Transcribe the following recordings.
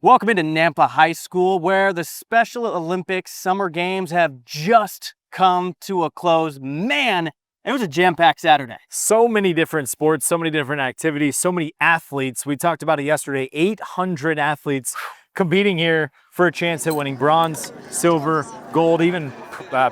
Welcome into Nampa High School, where the Special Olympics Summer Games have just come to a close. Man, it was a jam-packed Saturday. So many different sports, so many different activities, so many athletes. We talked about it yesterday, 800 athletes competing here for a chance at winning bronze, silver, gold, even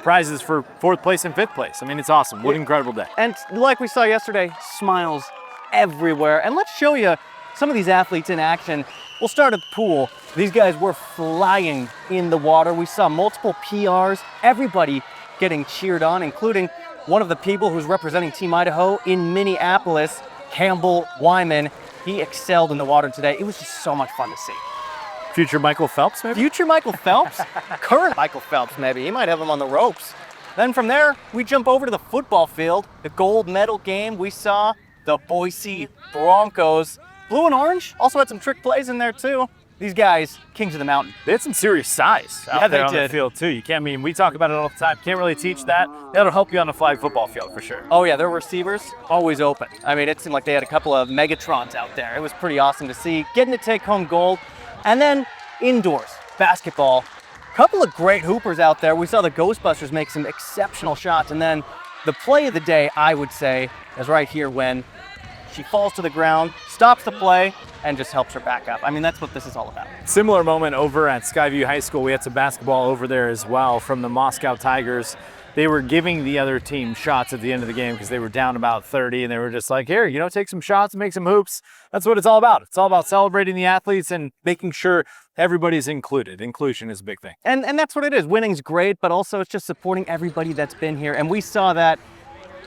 prizes for 4th place and 5th place. I mean, it's awesome. What an incredible day. And like we saw yesterday, smiles everywhere. And let's show you some of these athletes in action. We'll start at the pool. These guys were flying in the water. We saw multiple PRs, everybody getting cheered on, including one of the people who's representing Team Idaho in Minneapolis, Campbell Wyman. He excelled in the water today. It was just so much fun to see. Future Michael Phelps, maybe? Future Michael Phelps? Current Michael Phelps, maybe. He might have him on the ropes. Then from there, we jump over to the football field. The gold medal game, we saw the Boise Broncos. Blue and orange also had some trick plays in there too. These guys, kings of the mountain. They had some serious size out there on the field too. You can't, we talk about it all the time. Can't really teach that. That'll help you on a flag football field for sure. Oh yeah, their receivers, always open. I mean, it seemed like they had a couple of Megatrons out there. It was pretty awesome to see. Getting to take home gold. And then indoors, basketball. Couple of great hoopers out there. We saw the Ghostbusters make some exceptional shots. And then the play of the day, I would say, is right here when she falls to the ground, stops the play, and just helps her back up. I mean, that's what this is all about. Similar moment over at Skyview High School. We had some basketball over there as well from the Moscow Tigers. They were giving the other team shots at the end of the game because they were down about 30, and they were just like, here, take some shots and make some hoops. That's what it's all about. It's all about celebrating the athletes and making sure everybody's included. Inclusion is a big thing. And that's what it is. Winning's great, but also it's just supporting everybody that's been here. And we saw that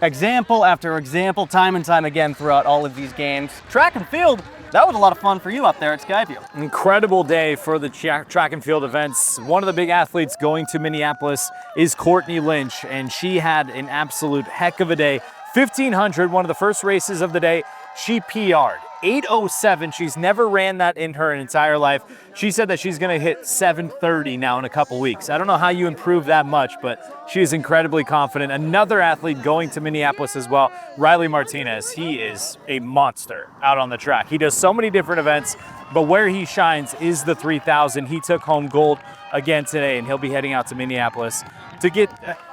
example after example, time and time again throughout all of these games. Track and field, that was a lot of fun for you up there at Skyview. Incredible day for the track and field events. One of the big athletes going to Minneapolis is Courtney Lynch, and she had an absolute heck of a day. 1500, one of the first races of the day, she PR'd. 8:07, she's never ran that in her entire life. She said that she's gonna hit 7:30 now in a couple weeks. I don't know how you improve that much, but she is incredibly confident. Another athlete going to Minneapolis as well, Riley Martinez. He is a monster out on the track. He does so many different events, but where he shines is the 3000. He took home gold again today, and he'll be heading out to Minneapolis to get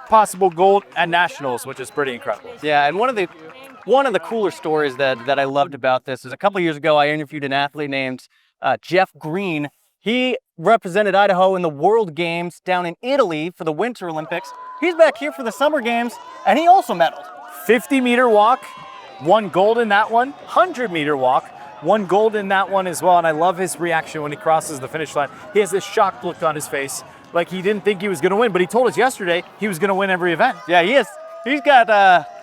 possible gold at nationals, which is pretty incredible. Yeah, and one of the cooler stories that I loved about this is a couple of years ago, I interviewed an athlete named Jeff Green. He represented Idaho in the World Games down in Italy for the Winter Olympics. He's back here for the Summer Games, and he also medaled. 50-meter walk, won gold in that one. 100-meter walk, won gold in that one as well. And I love his reaction when he crosses the finish line. He has this shocked look on his face, like he didn't think he was going to win, but he told us yesterday he was going to win every event. Yeah, he is. He's got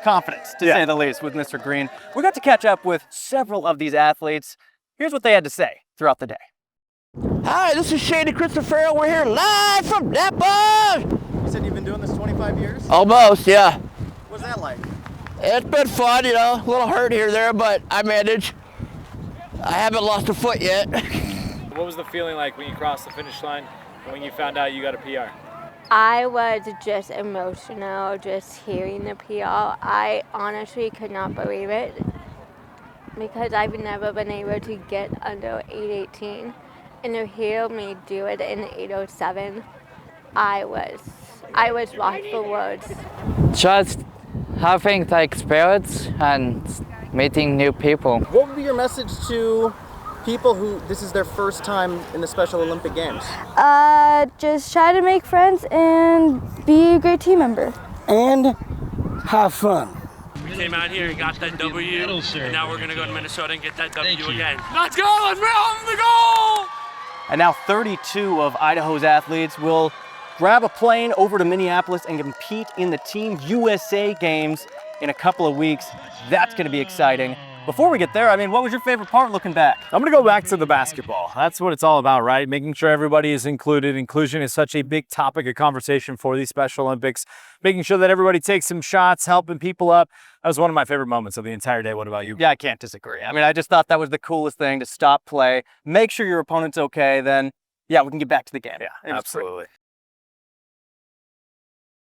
confidence, to say the least, with Mr. Green. We got to catch up with several of these athletes. Here's what they had to say throughout the day. Hi, this is Shady Christopher. We're here live from Nampa. You said you've been doing this 25 years? Almost, yeah. What's that like? It's been fun, a little hurt here or there, but I manage. I haven't lost a foot yet. What was the feeling like when you crossed the finish line and when you found out you got a PR? I was just emotional just hearing the PR. I honestly could not believe it because I've never been able to get under 8:18. And to hear me do it in 8:07, I was lost for words. Just having the experience and meeting new people. What would be your message to people who this is their first time in the Special Olympic Games? Just try to make friends and be a great team member. And have fun. We came out here and got that W, and now we're going to go to Minnesota and get that W again. Let's go! Let's bring home the goal! And now 32 of Idaho's athletes will grab a plane over to Minneapolis and compete in the Team USA Games in a couple of weeks. That's going to be exciting. Before we get there, what was your favorite part looking back? I'm going to go back to the basketball. That's what it's all about, right? Making sure everybody is included. Inclusion is such a big topic of conversation for these Special Olympics. Making sure that everybody takes some shots, helping people up. That was one of my favorite moments of the entire day. What about you? Yeah, I can't disagree. I just thought that was the coolest thing, to stop play, make sure your opponent's okay, then, yeah, we can get back to the game. Yeah, absolutely.